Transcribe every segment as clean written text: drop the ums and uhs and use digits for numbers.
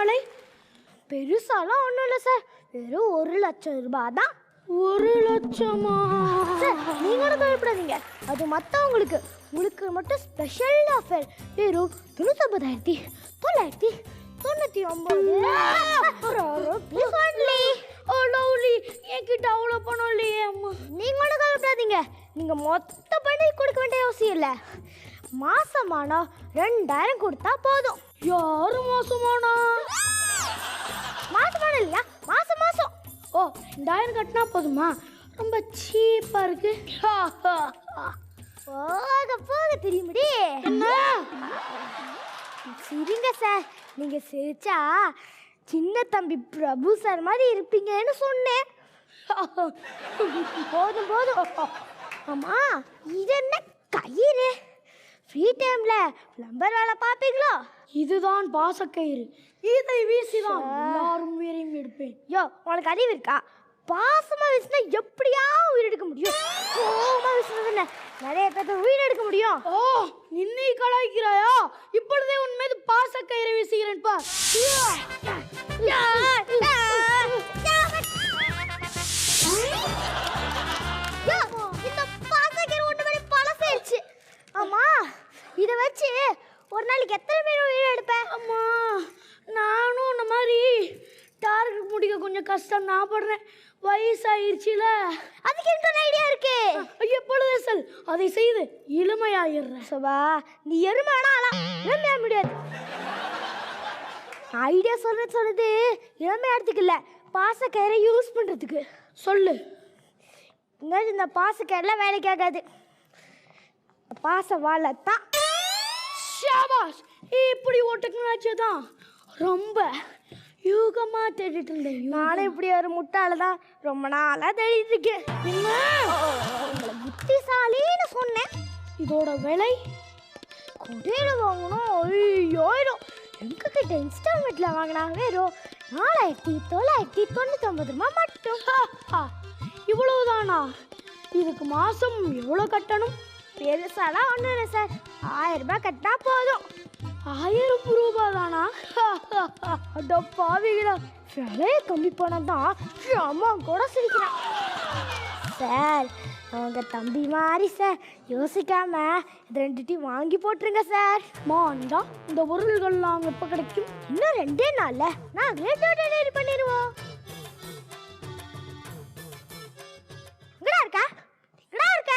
விலை? பெருசாலாம் ஒன்றும் இல்லை சார், வெறும் 1,00,000 ரூபாய் தான். 1,00,000மா? சார் நீங்களும் பயப்படாதீங்க, அது மற்றவங்களுக்கு, உங்களுக்கு மட்டும் ஸ்பெஷல் ஆஃபர். வெறும் 99,999. என்கிட்ட அவ்வளோ பணம் இல்லையே அம்மா. நீங்களும் கவலைப்படாதீங்க, நீங்க மொத்த பணம் கொடுக்க வேண்டிய அவசியம் இல்லை. மாசமானா 2,000 கொடுத்தா போதும். யாரு மாசமானா? மாசமான இல்லையா, மாசம் மாசம். ஓ 2,000 கட்டினா போதுமா? ரொம்ப சீப்பா இருக்கு. போக போக தெரியுமுடி. சரிங்க சார், நீங்க சிரிச்சா சின்ன தம்பி பிரபு சார் மாதிரி இருப்பீங்கன்னு சொன்னேன். போதும் போதும். ஆமா, இது என்ன கயிறு? ஃப்ரீ டைம்ல பிளம்பர் வேலை பார்ப்பீங்களோ? இதுதான் பாசக்கயிறு. இதை வீசிதான் எல்லாரும் உயிரையும் எடுப்பேன். யோ, உனக்கு அறிவு இருக்கா? பாசமா வீசினா எப்படியா உயிர் எடுக்க முடியும்? கோவமா வீசினதுன்னு நிறைய பேர் உயிர் எடுக்க முடியும். ஓ, இன்னை கலாய்க்கிறாயா? இப்பொழுதே உன் மீது பாசக்கயிறை வீசுகிறேன் பா. இந்த பாசக்கயிறு ஒன்று மாதிரி பழசாயிடுச்சு. ஆமா, இதை வச்சு ஒரு நாளைக்கு எத்தனை பேர் உயிர் எடுப்பேன்? அம்மா, நானும் இந்த மாதிரி டார்கெட் முடிக்க கொஞ்சம் கஷ்டம் நான் படுறேன். வயசாயிருச்சுல, அதுக்கு எனக்கு ஒரு ஐடியா இருக்கு. எப்பொழுதே சொல், அதை செய்து இளமையாயிடுறேன். சபா, நீ எருமையானா இளமையா முடியாது. ஐடியா சொல்றது இளமையாடுறதுக்கு இல்லை, பாசக்கயிறை யூஸ் பண்ணுறதுக்கு. சொல்லு. இந்த பாசக்கயிறுலாம் வேலைக்கு ஆகாது, பாச வாழை தான். ஷாபாஷ், இப்படி ஒரு டெக்னாலஜி தான் ரொம்ப யூகமா தேடிட்டு இருந்தேன். நானும் இப்படி ஒரு முட்டாள தான் ரொம்ப நாளா தேடிட்டு இருக்கேன். உங்களை புத்திசாலின்னு சொன்னேன். இதோட விலை கடையில் வாங்கணும் 5,000. எங்ககிட்ட இன்ஸ்டால்மெண்ட்ல வாங்கினா வெறும் 4,999 ரூபாய் மட்டும். இவ்வளவுதானா? இதுக்கு மாசம் எவ்வளோ கட்டணும்? பெருசாலாம் ஒன்றும் இல்லை சார், 1000 ரூபாய் கட்டினா போதும். 1000 ரூபாய் தானா? அட பாவிகளா, விலையை கம்மி பண்ணதான் அம்மா கூட சிரிக்கிறான். சார் அவங்க தம்பி மாதிரி சார், யோசிக்காம இது 2 வாங்கி போட்டுருங்க சார். மாண்டா, இந்த பொருள்கள்லாம் எப்போ கிடைக்கும்? இன்னும் 2 நாள்ல நாங்களே டெலிவரி பண்ணிடுவோம். இங்கடா இருக்கா, இங்கடா இருக்க,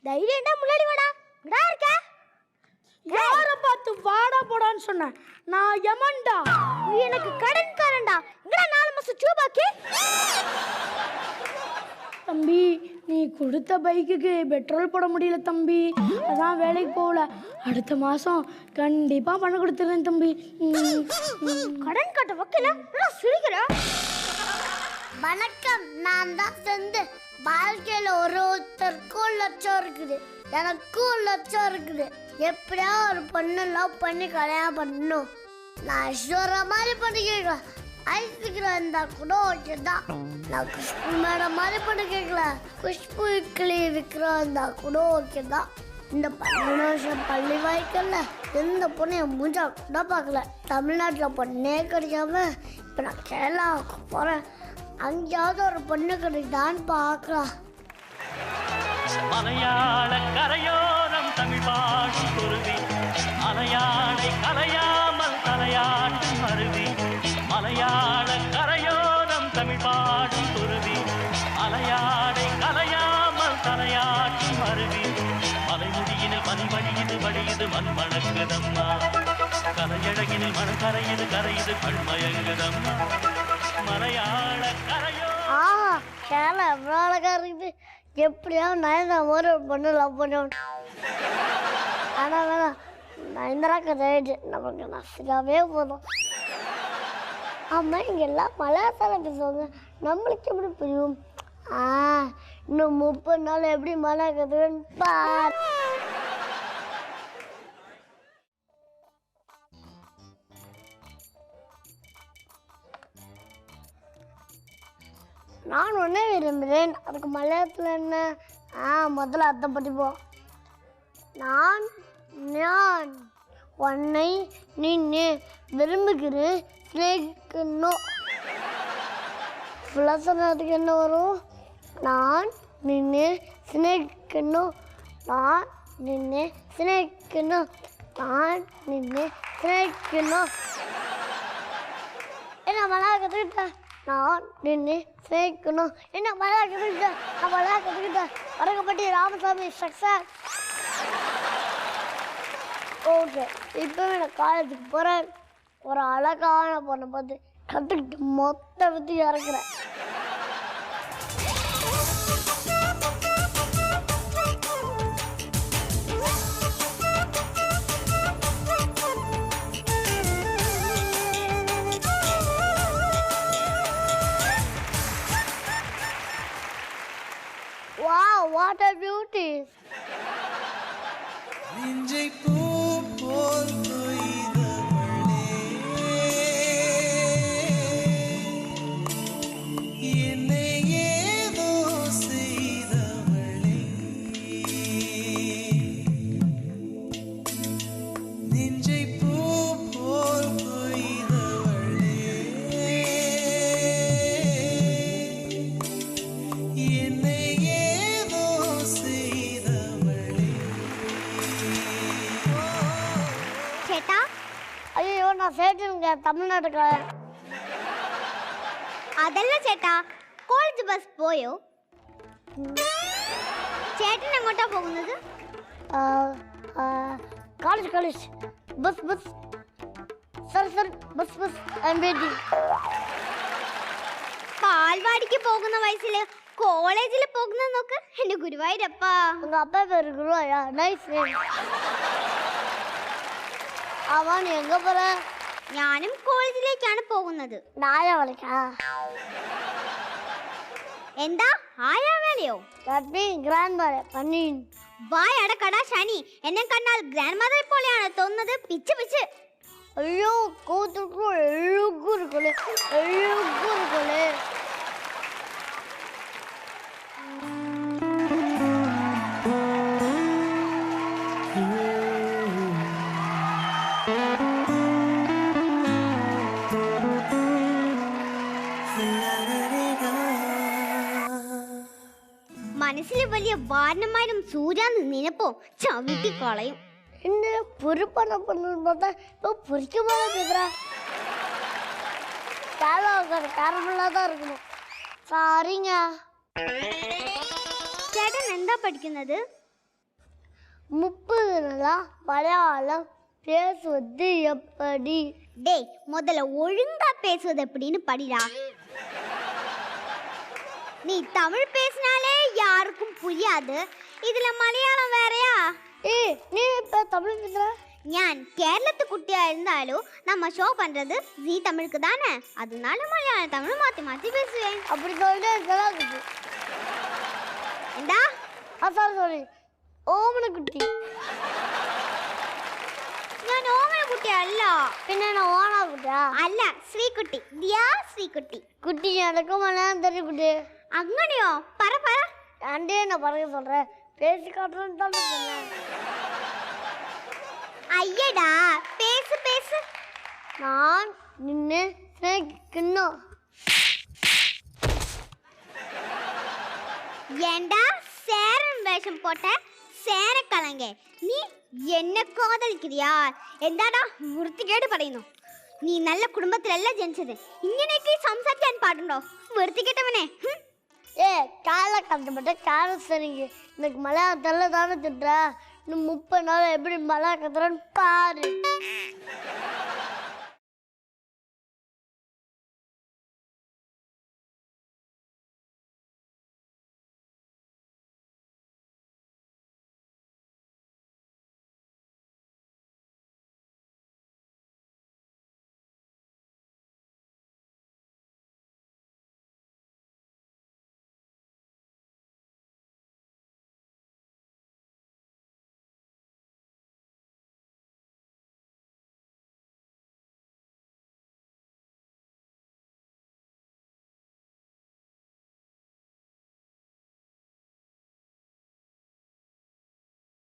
தைரியம்டா முன்னாடி வாடா. இங்கடா இருக்க. யாரை பார்த்து வாடா போடான்னு சொன்னேன்? நான் யமன்டா. நீ எனக்கு கடன்காரன்டா. இங்கடா 4 மாசம் சூபாக்கி. தம்பி, நீ கொடுத்த பைக்குக்கு பெட்ரோல் போட முடியல தம்பி, அதான் வேலைக்கு போகல. அடுத்த மாதம் கண்டிப்பாக பணம் கொடுத்துருவேன் தம்பி. கடன் கட்ட வக்கீல சிரிக்கிறா. வணக்கம், நான் தான் செந்து. வாழ்க்கையில் ஒருத்தருக்கும் லட்சம் இருக்குது, எனக்கும் லட்சம் இருக்குது. எப்படியா ஒரு பொண்ணு லவ் பண்ணி கல்யாணம் பண்ணணும். நான் ஐஸ்வர்யா மாதிரி பண்ணிக்கலாம், ஐஸ்வர்யா இருந்தா கூட ஓகே தான். நான் குஷ்பு மேடம் மாதிரி பண்ண கேட்கல, குஷ்பு இட்லி விற்கிறா இருந்தா கூட ஓகே தான். இந்த 12 வருஷம் பள்ளி வாய்க்கல எந்த பொண்ணு என் மூஞ்சா கூட பார்க்கல. தமிழ்நாட்டில் பொண்ணே கிடைக்காம இப்போ நான் கேரளாவுக்கு போகிறேன், அங்கேயாவது ஒரு பொண்ணு கிடைக்குதான்னு பார்க்கலாம். மலையாள கரையோரம் தமிழ் பாடும் குருவி, மலையாளை கலையாமல் தலையாட்டும் அருவி. மலையாள கரையோரம் தமிழ் பாடும் குருவி, மலையாளை கலையாமல் தலையாட்டும் அருவி. மலைமுடியினில் பனி வழியுது வழியுது மண் மணக்குதம்மா, கலையழகினில் மண் கரையுது கரையுது கண்மயங்குதம்மா. மலையாள கரையோ. கேரளா எவ்வளோ அழகா இருக்குது. எப்படியாவது நயன்தரா மாதிரி ஒரு பொண்ணு லவ் பண்ணுவோம். ஆனால் வேணாம், நயன்தரா கதையாச்சு, நமக்கு நசிக்காவே போதும். ஆமாம், இங்கே எல்லாம் மலையாளத்தில் பேசுவாங்க, நம்மளுக்கு எப்படி புரியும்? இன்னும் 30 நாள் எப்படி மழை கற்றுன்னு பார். நான் ஒன்றே விரும்புகிறேன், அதுக்கு மலையாளத்தில் என்ன? முதல்ல அர்த்தம் படிப்போம். நான் உன்னை நின்று விரும்புகிறேன் சிநேகிக்கணும். ஃபுல்லாக சொன்னதுக்கு என்ன வரும்? நான் நின்று சிநேகிக்கணும், நான் நின்று சிநேகிக்கணும், நான் நின்று சிநேகிக்கணும். என்ன மழை கற்றுக்கிட்டேன், நான் நின்று சிநேகிக்கணும். என்ன மழை கற்றுக்கிட்டேன், நான் மழை கற்றுக்கிட்டேன். வடக்கப்பட்டி ராமசாமி சக்சஸ். ஓகே, இப்போவே நான் காலேஜுக்கு போகிறேன். ஒரு அழகான பொண்ணை பார்த்து கற்றுக்கிட்டு மொத்த with இறக்குறேன். Wow, what a beauty! நெஞ்சை பூ போல் கொய்தவளே, என்னை ஏதோ செய்தவளே, நெஞ்சை பூ போல் கொய்தவளே, என்னை ஏதோ செய்தவளே. சேட்டா, ஐயோ, நான் சேட்டுங்க தமிழ்நாட்டுக்காரன். அதெல்லாம் ചേട്ടാ കോളേജ് ബസ് പോയോ? ചേട്ടൻ എങ്ങോട്ടാ പോകുന്നത്? College bus sir bus I am waiting. പാൽവാടിക്ക് പോകുന്ന വയസ്സില് കോളേജിൽ പോകുന്ന നോക്ക് എന്റെ ഗുരുവായൂരപ്പാ. உங்க அப்பா பேர் குருவாயா? Nice name. ஆமா, நீ எங்க போற? ഞാനും കോളേജിലേക്കാണ് പോകുന്നത്. நாயா வளைக்கா? എന്താ ആയാ വേലയോ? That means grandmother പന്നീൻ. വായ അടക്കടാ ശനി. എന്നെ കണ്ടാൽ ഗ്രാൻഡ് മദറെ പോലെയാണ് തോന്നുന്നത്. Pitch pitch. ஐயோ, கோத்துக்கு எഴുகு இருக்கலே. മനസ്സിൽ വലിയ വാരണമാരും സൂര്യാന്ന് നിനപ്പോ ചവിട്ടി കളയും. என்ன பொறுப்பான பொண்ணுன்னு பார்த்தா இப்போ பொறிக்க போல பேசுறா. கேரமெல்லாம் தான் இருக்கணும். சாரிங்க. ചേട്ടൻ എന്താ പഠിക്കുന്നത്? 30 நாளா மலையாளம் பேசுவது எப்படி? டேய், முதல்ல ஒழுங்கா பேசுவது எப்படின்னு படிடா. நீ தமிழ் பேசினாலே யாருக்கும் புரியாது, இதுல மலையாளம் வேறயா? ஏய், நீ இப்போ தமிழ் பேசுற? ഞാൻ കേരളത്തെ കുട്ടിയാ இருந்தாலும் நம்ம ஷோ பண்றது ஜீ தமிழுக்கு தானே, அதனால மலையாள தமிழ் மாத்தி மாத்தி பேசுவேன். அப்படி சொல்லிட்டு இருக்குது. എന്താ? சாரி ஓமன குட்டி. ഞാൻ ഓമന കുട്ടിയല്ല. പിന്നെ நான் ஓனா குட்டியா? അല്ല, ശ്രീകുട്ടി. ദിയാ ശ്രീകുട്ടി. குட்டி எனக்கும் மலையாளம் தெரியும் குட்டி. അങ്ങനെയോ? പറ പറ. ஆண்டே நான் பறக்க சொல்றேன், பேசி காட்டுறேன்னு தான் சொன்னேன். ஐயடா, பேசு பேசு. நான் நின்று சிநேகிக்கணும். ஏண்டா சேரன் வேஷம் போட்ட சேரக்கலங்க, നീ എന്നെ കാതലിക്കിറിയാ? എന്താടാ വൃത്തികേട് പറയുന്നു? നീ നല്ല കുടുംബത്തിലല്ല ജനിച്ചത്, ഇങ്ങനെയൊക്കെ സംസാരിക്കാൻ പാടുണ്ടോ? വൃത്തികെട്ടവനെ. காலை கட்டப்பட்ட காரை சரிங்க. இன்னைக்கு மலையாளத்தில் தானே திட்டுற. இன்னும் 30 நாள் எப்படி மலையாள கத்துறன்னு பாரு.